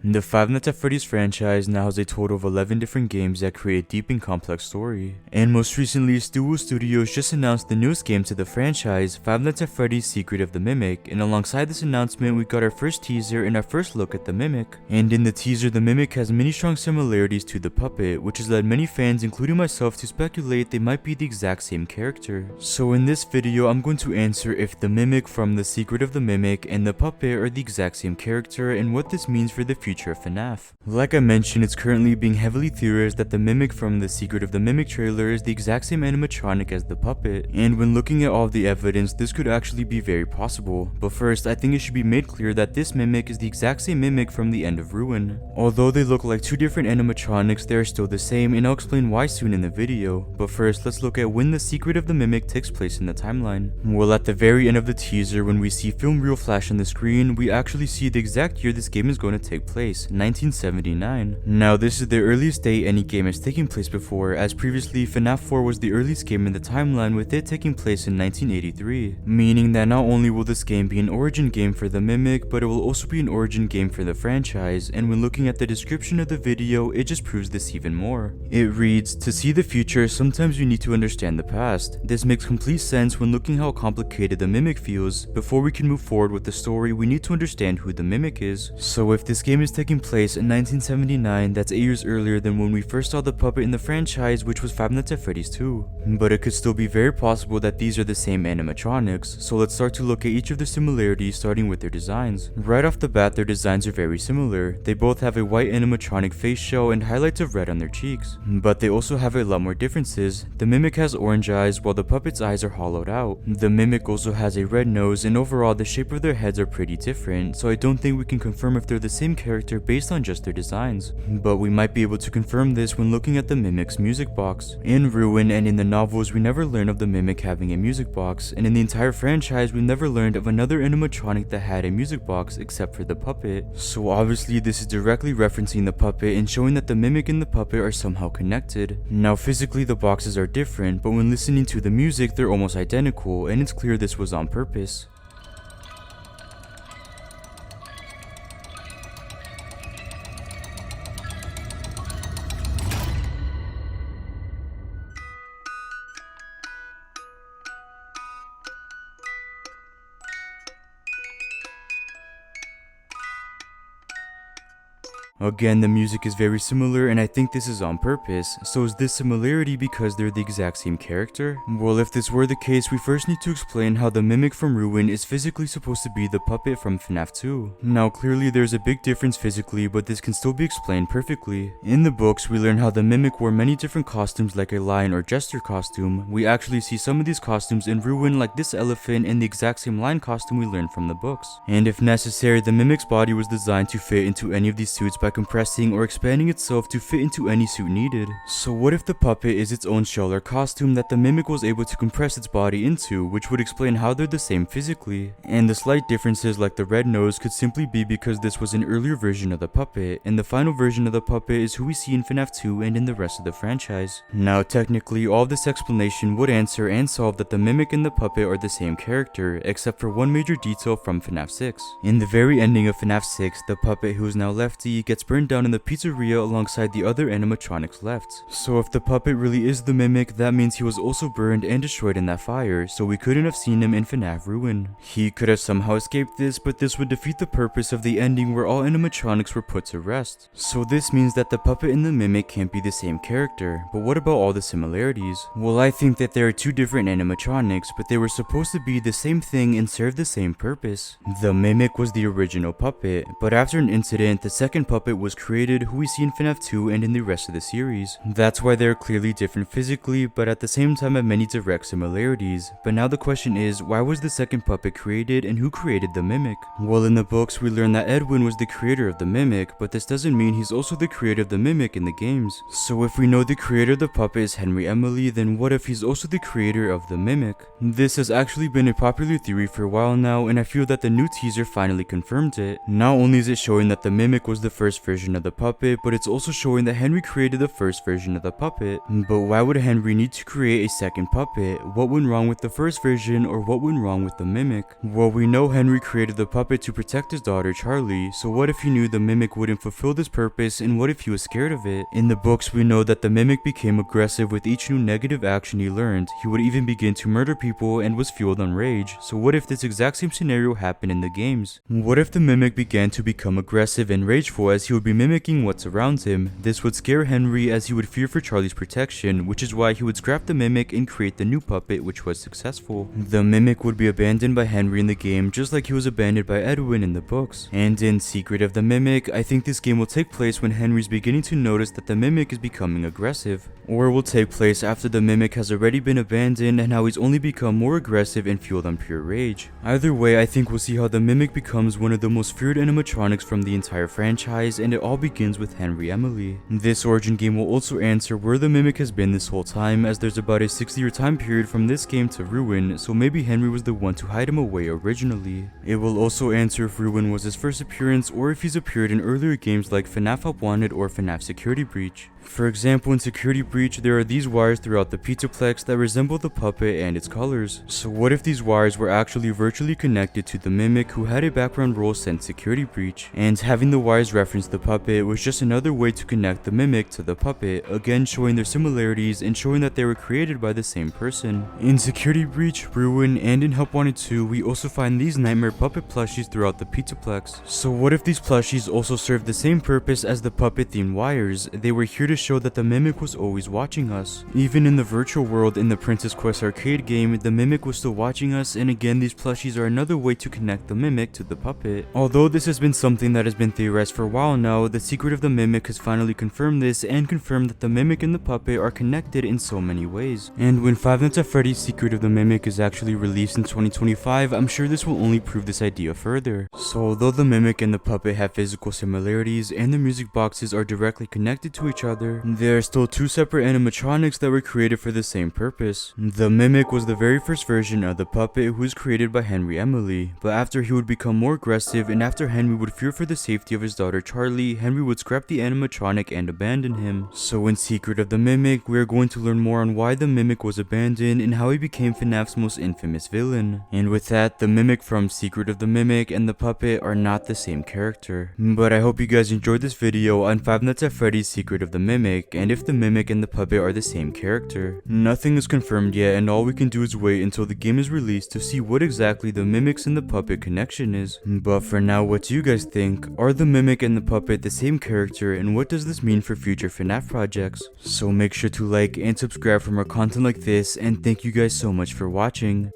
The Five Nights at Freddy's franchise now has a total of 11 different games that create a deep and complex story. And most recently, Stuwo Studios just announced the newest game to the franchise, Five Nights at Freddy's Secret of the Mimic, and alongside this announcement we got our first teaser and our first look at the Mimic. And in the teaser, the Mimic has many strong similarities to the puppet, which has led many fans, including myself, to speculate they might be the exact same character. So in this video, I'm going to answer if the Mimic from the Secret of the Mimic and the puppet are the exact same character and what this means for the future of Fnaf. Like I mentioned, it's currently being heavily theorized that the Mimic from the Secret of the Mimic trailer is the exact same animatronic as the puppet, and when looking at all the evidence, this could actually be very possible. But first, I think it should be made clear that this Mimic is the exact same Mimic from the end of Ruin. Although they look like two different animatronics, they are still the same, and I'll explain why soon in the video. But first, let's look at when the Secret of the Mimic takes place in the timeline. Well, at the very end of the teaser, when we see film reel flash on the screen, we actually see the exact year this game is going to take place, 1979. Now, this is the earliest date any game has taken place before, as previously Fnaf 4 was the earliest game in the timeline, with it taking place in 1983, meaning that not only will this game be an origin game for the Mimic, but it will also be an origin game for the franchise, and when looking at the description of the video, it just proves this even more. It reads, "To see the future, sometimes you need to understand the past. This makes complete sense when looking how complicated the Mimic feels. Before we can move forward with the story, we need to understand who the Mimic is." So if this game is taking place in 1979, that's 8 years earlier than when we first saw the puppet in the franchise, which was Five Nights at Freddy's 2. But it could still be very possible that these are the same animatronics, so let's start to look at each of the similarities, starting with their designs. Right off the bat, their designs are very similar. They both have a white animatronic face shell and highlights of red on their cheeks. But they also have a lot more differences. The Mimic has orange eyes, while the puppet's eyes are hollowed out. The Mimic also has a red nose, and overall the shape of their heads are pretty different, so I don't think we can confirm if they're the same character based on just their designs. But we might be able to confirm this when looking at the Mimic's music box. In Ruin and in the novels, we never learn of the Mimic having a music box, and in the entire franchise, we never learned of another animatronic that had a music box except for the puppet. So obviously this is directly referencing the puppet and showing that the Mimic and the puppet are somehow connected. Now physically the boxes are different, but when listening to the music, they're almost identical, and it's clear this was on purpose. Again, the music is very similar, and I think this is on purpose. So is this similarity because they're the exact same character? Well, if this were the case, we first need to explain how the Mimic from Ruin is physically supposed to be the puppet from Fnaf 2. Now clearly there's a big difference physically, but this can still be explained perfectly. In the books, we learn how the Mimic wore many different costumes, like a lion or jester costume. We actually see some of these costumes in Ruin, like this elephant and the exact same lion costume we learned from the books. And if necessary, the Mimic's body was designed to fit into any of these suits by compressing or expanding itself to fit into any suit needed. So what if the puppet is its own shell or costume that the Mimic was able to compress its body into, which would explain how they're the same physically? And the slight differences, like the red nose, could simply be because this was an earlier version of the puppet, and the final version of the puppet is who we see in Fnaf 2 and in the rest of the franchise. Now technically, all this explanation would answer and solve that the Mimic and the puppet are the same character, except for one major detail from Fnaf 6. In the very ending of Fnaf 6, the puppet, who is now Lefty, gets burned down in the pizzeria alongside the other animatronics left. So if the puppet really is the Mimic, that means he was also burned and destroyed in that fire, so we couldn't have seen him in Fnaf Ruin. He could have somehow escaped this, but this would defeat the purpose of the ending where all animatronics were put to rest. So this means that the puppet and the Mimic can't be the same character, but what about all the similarities? Well, I think that there are two different animatronics, but they were supposed to be the same thing and serve the same purpose. The Mimic was the original puppet, but after an incident, the second puppet was created, who we see in Fnaf 2 and in the rest of the series. That's why they're clearly different physically, but at the same time have many direct similarities. But now the question is, why was the second puppet created, and who created the Mimic? Well, in the books, we learn that Edwin was the creator of the Mimic, but this doesn't mean he's also the creator of the Mimic in the games. So if we know the creator of the puppet is Henry Emily, then what if he's also the creator of the Mimic? This has actually been a popular theory for a while now, and I feel that the new teaser finally confirmed it. Not only is it showing that the Mimic was the first first version of the puppet, but it's also showing that Henry created the first version of the puppet. But why would Henry need to create a second puppet? What went wrong with the first version, or what went wrong with the mimic? Well, we know Henry created the puppet to protect his daughter Charlie, so what if he knew the mimic wouldn't fulfill this purpose, and what if he was scared of it? In the books, we know that the mimic became aggressive with each new negative action he learned. He would even begin to murder people and was fueled on rage. So what if this exact same scenario happened in the games? What if the mimic began to become aggressive and rageful as he would be mimicking what's around him? This would scare Henry as he would fear for Charlie's protection, which is why he would scrap the mimic and create the new puppet, which was successful. The mimic would be abandoned by Henry in the game, just like he was abandoned by Edwin in the books. And in Secret of the Mimic, I think this game will take place when Henry's beginning to notice that the mimic is becoming aggressive. Or it will take place after the mimic has already been abandoned and how he's only become more aggressive and fueled on pure rage. Either way, I think we'll see how the mimic becomes one of the most feared animatronics from the entire franchise, and it all begins with Henry Emily. This origin game will also answer where the mimic has been this whole time, as there's about a 60-year time period from this game to Ruin, so maybe Henry was the one to hide him away originally. It will also answer if Ruin was his first appearance or if he's appeared in earlier games like Fnaf Help Wanted or Fnaf Security Breach. For example, in Security Breach, there are these wires throughout the Pizzaplex that resemble the puppet and its colors. So what if these wires were actually virtually connected to the mimic who had a background role since Security Breach? And having the wires reference the puppet was just another way to connect the mimic to the puppet, again showing their similarities and showing that they were created by the same person. In Security Breach, Ruin, and in Help Wanted 2, we also find these nightmare puppet plushies throughout the Pizzaplex. So what if these plushies also served the same purpose as the puppet themed wires? They were here to show that the mimic was always watching us. Even in the virtual world in the Princess Quest arcade game, the mimic was still watching us, and again these plushies are another way to connect the mimic to the puppet. Although this has been something that has been theorized for a while now, the Secret of the Mimic has finally confirmed this and confirmed that the mimic and the puppet are connected in so many ways. And when Five Nights at Freddy's Secret of the Mimic is actually released in 2025, I'm sure this will only prove this idea further. So although the mimic and the puppet have physical similarities and the music boxes are directly connected to each other, there are still two separate animatronics that were created for the same purpose. The mimic was the very first version of the puppet who was created by Henry Emily, but after he would become more aggressive and after Henry would fear for the safety of his daughter Charlie, Henry would scrap the animatronic and abandon him. So in Secret of the Mimic, we are going to learn more on why the mimic was abandoned and how he became FNAF's most infamous villain. And with that, the mimic from Secret of the Mimic and the puppet are not the same character. But I hope you guys enjoyed this video on Five Nights at Freddy's Secret of the Mimic, and if the mimic and the puppet are the same character. Nothing is confirmed yet, and all we can do is wait until the game is released to see what exactly the mimic's and the puppet connection is. But for now, what do you guys think? Are the mimic and the puppet the same character, and what does this mean for future FNAF projects? So make sure to like and subscribe for more content like this, and thank you guys so much for watching.